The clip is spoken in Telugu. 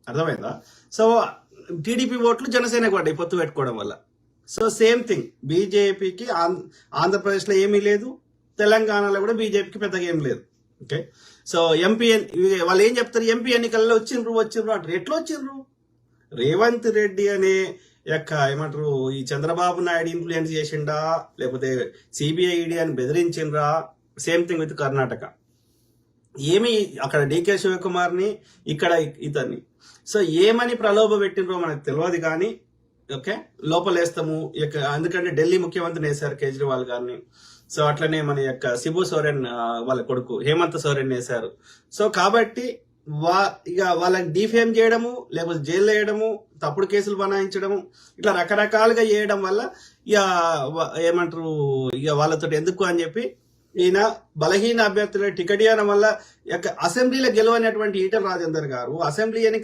అర్థమైందా? సో టీడీపీ ఓట్లు జనసేనకు పడ్డాయి పొత్తు పెట్టుకోవడం వల్ల. సో సేమ్ థింగ్ బీజేపీకి ఆంధ్రప్రదేశ్లో ఏమీ లేదు, తెలంగాణలో కూడా బీజేపీకి పెద్దగా ఏం లేదు. ఓకే, సో ఎంపీ వాళ్ళు ఏం చెప్తారు, ఎంపీ ఎన్నికల్లో వచ్చిండ్రు అంటారు. ఎట్లా వచ్చిండ్రు? రేవంత్ రెడ్డి అనే యొక్క ఏమంటారు ఈ చంద్రబాబు నాయుడు ఇన్ఫ్లుయెన్స్ చేసిండా, లేకపోతే సిబిఐ ఈడీ అని బెదిరించిండ్రా? Same thing with Karnataka. ఏమి అక్కడ డికే శివకుమార్ని, ఇక్కడ ఇతన్ని సో ఏమని ప్రలోభ పెట్టినరో మనకు తెలియదు కానీ ఓకే లోపలేస్తాము. ఎందుకంటే ఢిల్లీ ముఖ్యమంత్రిని వేశారు కేజ్రీవాల్ గారిని. సో అట్లనే మన యొక్క శిబు సోరెన్ వాళ్ళ కొడుకు హేమంత్ సోరెన్ వేశారు. సో కాబట్టి ఇక వాళ్ళని డిఫేమ్ చేయడము, లేకపోతే జైలు వేయడము, తప్పుడు కేసులు బనాయించడము, ఇట్లా రకరకాలుగా చేయడం వల్ల ఇక ఏమంటారు ఇక వాళ్ళతో ఎందుకు అని చెప్పి ఈయన బలహీన అభ్యర్థుల టికెట్ ఇవ్వడం వల్ల అసెంబ్లీలో గెలవనటువంటి ఈటల రాజేందర్ గారు అసెంబ్లీ ఎన్నిక